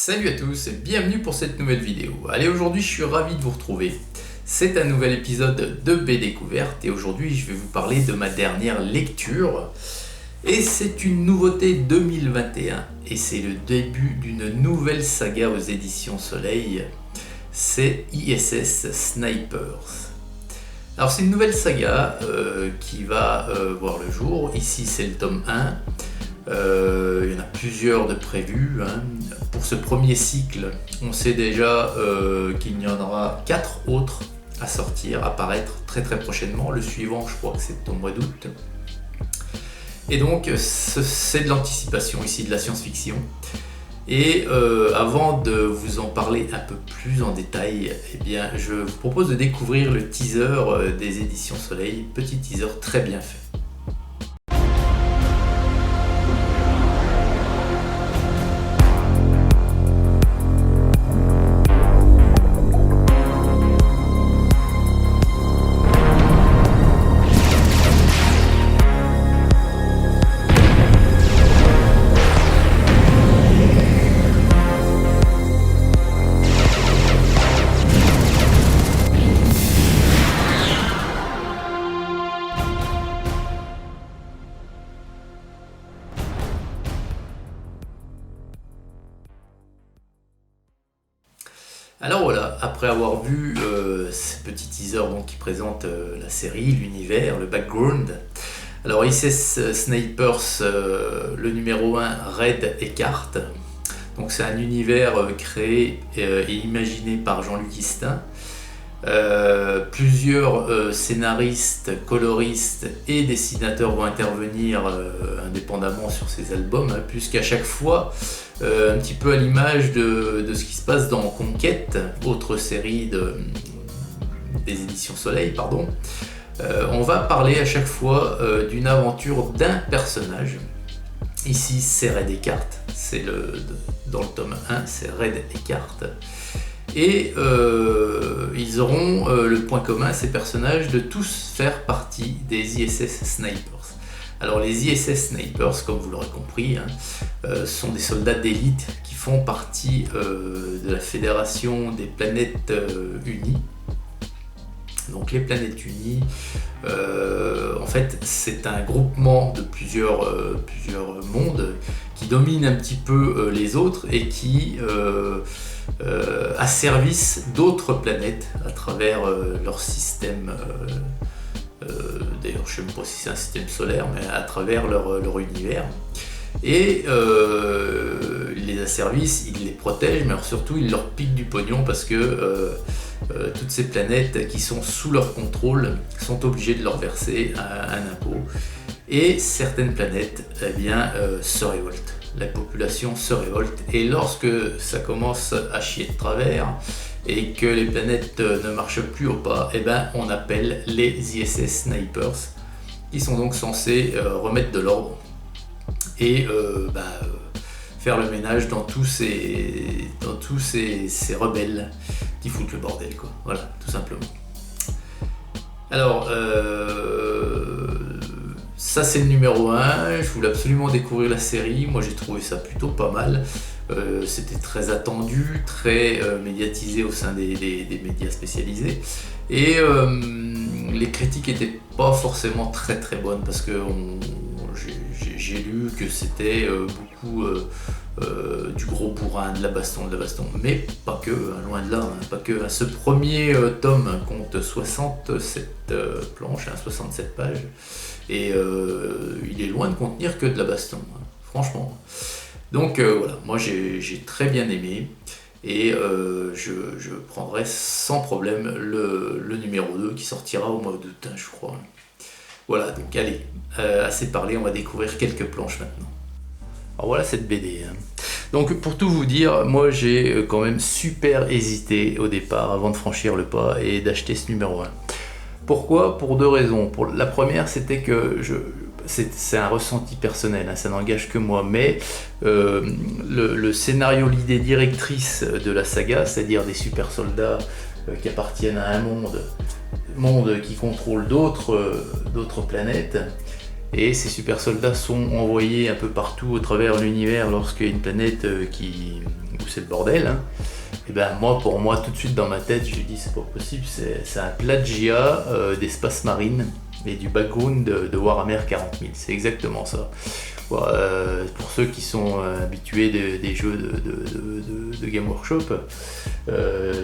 Salut à tous et bienvenue pour cette nouvelle vidéo. Allez, aujourd'hui je suis ravi de vous retrouver. C'est un nouvel épisode de BDécouverte et aujourd'hui je vais vous parler de ma dernière lecture. Et c'est une nouveauté 2021 et c'est le début d'une nouvelle saga aux éditions Soleil. C'est ISS Snipers. Alors c'est une nouvelle saga qui va voir le jour. Ici c'est le tome 1. Il y en a plusieurs de prévus. Pour ce premier cycle, on sait déjà qu'il y en aura 4 autres à sortir, à paraître très prochainement. Le suivant, je crois que c'est au mois d'août. Et donc, c'est de l'anticipation ici, de la science-fiction. Et avant de vous en parler un peu plus en détail, eh bien, je vous propose de découvrir le teaser des éditions Soleil. Petit teaser très bien fait. Alors voilà, après avoir vu ce petit teaser qui présente la série, l'univers, le background, alors ISS Snipers, le numéro 1, Red Eckart. Donc c'est un univers créé et imaginé par Jean-Luc Istin. Plusieurs scénaristes, coloristes et dessinateurs vont intervenir indépendamment sur ces albums, puisqu'à chaque fois, un petit peu à l'image de ce qui se passe dans Conquête, autre série des éditions Soleil, on va parler à chaque fois d'une aventure d'un personnage. Ici c'est Red Eckart, dans le tome 1 c'est Red Eckart. Et ils auront le point commun, ces personnages, de tous faire partie des ISS Snipers. Alors les ISS Snipers, comme vous l'aurez compris, sont des soldats d'élite qui font partie de la Fédération des Planètes Unies. Donc les Planètes Unies, en fait, c'est un groupement de plusieurs mondes qui dominent un petit peu les autres et qui asservissent d'autres planètes à travers leur système. D'ailleurs, je ne sais même pas si c'est un système solaire, mais à travers leur univers. Et ils les asservissent, ils les protègent, mais alors surtout ils leur piquent du pognon parce que toutes ces planètes qui sont sous leur contrôle sont obligées de leur verser un impôt. Et certaines planètes se révoltent. La population se révolte. Et lorsque ça commence à chier de travers et que les planètes ne marchent plus au pas, on appelle les ISS Snipers, qui sont donc censés remettre de l'ordre et faire le ménage dans tous ces rebelles qui foutent le bordel, quoi. Voilà, tout simplement. Alors, ça c'est le numéro 1, je voulais absolument découvrir la série, moi j'ai trouvé ça plutôt pas mal. C'était très attendu, très médiatisé au sein des médias spécialisés. Et les critiques n'étaient pas forcément très bonnes parce que j'ai lu que c'était beaucoup du gros bourrin, de la baston, mais pas que, loin de là, pas que. Ce premier tome compte 67 planches, 67 pages, et il est loin de contenir que de la baston, franchement. Donc voilà, moi j'ai très bien aimé, et je prendrai sans problème le numéro 2 qui sortira au mois d'août, je crois. Voilà, donc allez, assez parlé, on va découvrir quelques planches maintenant. Alors voilà cette BD. Donc pour tout vous dire, moi j'ai quand même super hésité au départ avant de franchir le pas et d'acheter ce numéro 1. Pourquoi ? Pour 2 raisons. La première, c'était que c'est un ressenti personnel, ça n'engage que moi, mais le scénario, l'idée directrice de la saga, c'est-à-dire des super soldats qui appartiennent à un monde qui contrôle d'autres planètes, Et ces super soldats sont envoyés un peu partout au travers l'univers lorsqu'il y a une planète où c'est le bordel. Hein. Et ben pour moi, tout de suite dans ma tête, je lui dis c'est pas possible, c'est un plagiat d'Espace Marine et du background de Warhammer 40 000. C'est exactement ça. Pour ceux qui sont habitués des jeux de Game Workshop,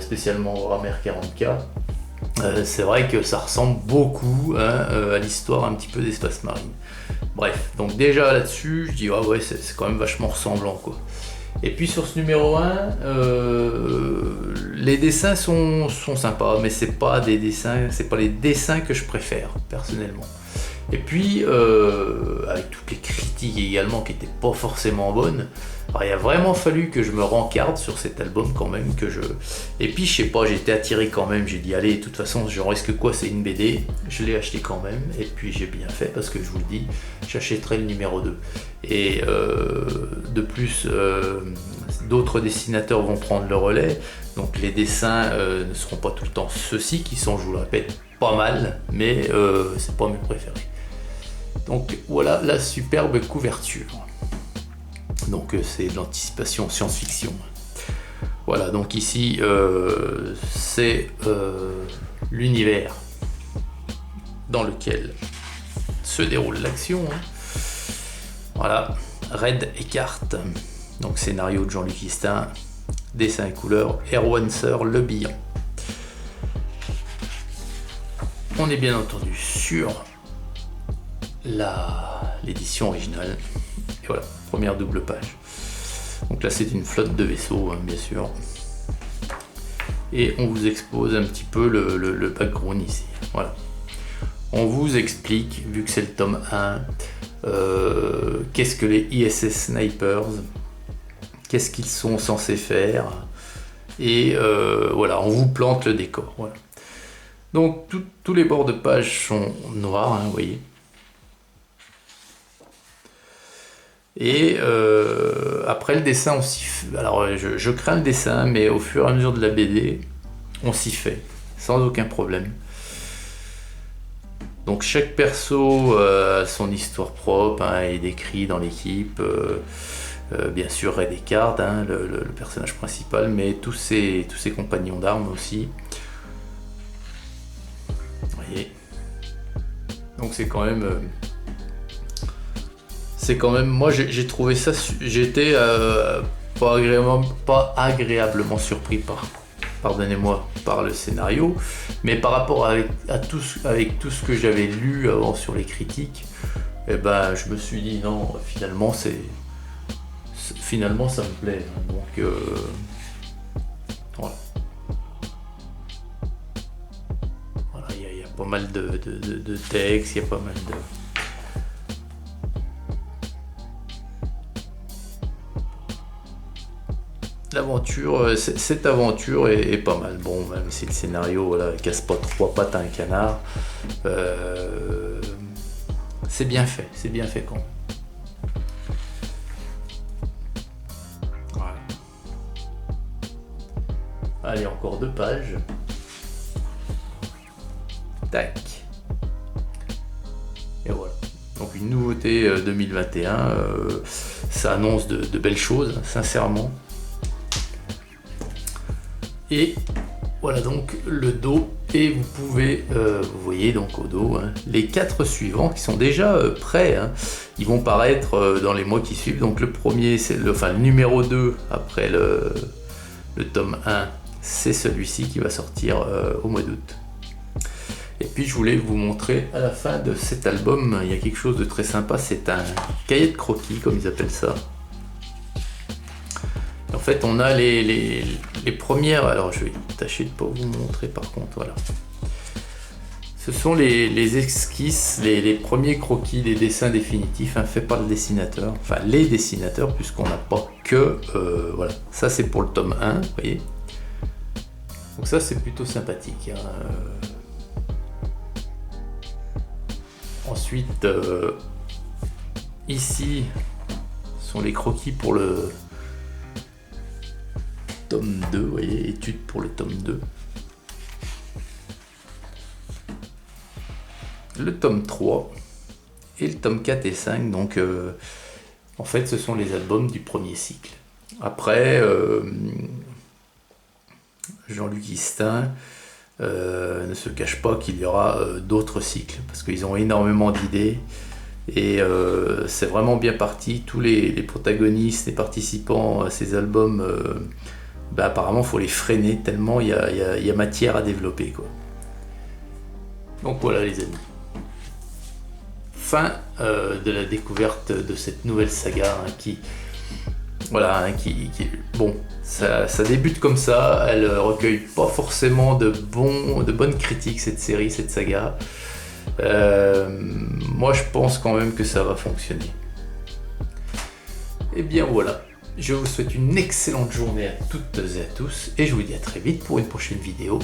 spécialement Warhammer 40K, c'est vrai que ça ressemble beaucoup à l'histoire un petit peu d'Espace Marine. Bref, donc déjà là-dessus, je dis ouais, c'est quand même vachement ressemblant quoi. Et puis sur ce numéro 1, les dessins sont sympas, mais c'est pas les dessins que je préfère personnellement. Et puis avec toutes les critiques également qui n'étaient pas forcément bonnes, alors, il a vraiment fallu que je me rencarde sur cet album quand même et puis je sais pas, j'étais attiré quand même, j'ai dit allez, de toute façon j'en risque quoi, c'est une BD, je l'ai acheté quand même et puis j'ai bien fait parce que je vous le dis, j'achèterai le numéro 2 et de plus d'autres dessinateurs vont prendre le relais, donc les dessins ne seront pas tout le temps ceux-ci qui sont, je vous le répète, pas mal, mais c'est pas mes préférés. Donc voilà la superbe couverture. Donc c'est de l'anticipation science-fiction. Voilà, donc ici c'est l'univers dans lequel se déroule l'action. Hein. Voilà, Red et Carte. Donc scénario de Jean-Luc Istin, dessin et couleur, Erwan Seur, Le Bihan. On est bien entendu sur l'édition originale. Et voilà, première double page. Donc là c'est une flotte de vaisseaux, hein, bien sûr. Et on vous expose un petit peu le background ici. Voilà. On vous explique, vu que c'est le tome 1, qu'est-ce que les ISS Snipers, qu'est-ce qu'ils sont censés faire. Et voilà, on vous plante le décor. Voilà. Donc tous les bords de page sont noirs, hein, vous voyez. Et après le dessin, on s'y fait. Alors je crains le dessin, mais au fur et à mesure de la BD, on s'y fait, sans aucun problème. Donc chaque perso a son histoire propre, hein, est décrit dans l'équipe. Bien sûr Red Descartes, hein, le personnage principal, mais tous ses compagnons d'armes aussi. Vous voyez. Donc c'est quand même... moi j'ai trouvé ça, j'étais pas agréablement surpris pardonnez-moi, par le scénario, mais par rapport avec tout ce que j'avais lu avant sur les critiques, et ben je me suis dit non, finalement ça me plaît, hein, donc voilà. Voilà, il y a pas mal de textes, il y a pas mal de... L'aventure, cette aventure est pas mal. Bon, même si le scénario, voilà, casse pas 3 pattes à un canard, c'est bien fait quand même. Voilà. Allez, encore 2 pages. Tac. Et voilà. Donc une nouveauté 2021, ça annonce de belles choses, sincèrement. Et voilà donc le dos, et vous pouvez, vous voyez donc au dos, hein, les 4 suivants qui sont déjà prêts, hein. Ils vont paraître dans les mois qui suivent. Donc le premier, c'est le numéro 2 après le tome 1, c'est celui-ci qui va sortir au mois d'août. Et puis je voulais vous montrer à la fin de cet album, il y a quelque chose de très sympa, c'est un cahier de croquis comme ils appellent ça. En fait, on a les premières... Alors, je vais tâcher de ne pas vous montrer par contre, voilà. Ce sont les esquisses, les premiers croquis des dessins définitifs, hein, faits par le dessinateur. Enfin, les dessinateurs, puisqu'on n'a pas que... voilà, ça c'est pour le tome 1, vous voyez. Donc ça, c'est plutôt sympathique. Hein. Ensuite, ici, sont les croquis pour le... tome 2, vous voyez, étude pour le tome 2. Le tome 3 et le tome 4 et 5. Donc en fait ce sont les albums du premier cycle. Après Jean-Luc Istin ne se cache pas qu'il y aura d'autres cycles, parce qu'ils ont énormément d'idées et c'est vraiment bien parti. Tous les protagonistes, les participants à ces albums, apparemment il faut les freiner tellement il y a matière à développer, quoi. Donc voilà les amis, fin de la découverte de cette nouvelle saga qui bon, ça débute comme ça, elle recueille pas forcément de bonnes critiques, cette série, cette saga. Moi je pense quand même que ça va fonctionner. Et bien voilà, je vous souhaite une excellente journée à toutes et à tous, et je vous dis à très vite pour une prochaine vidéo.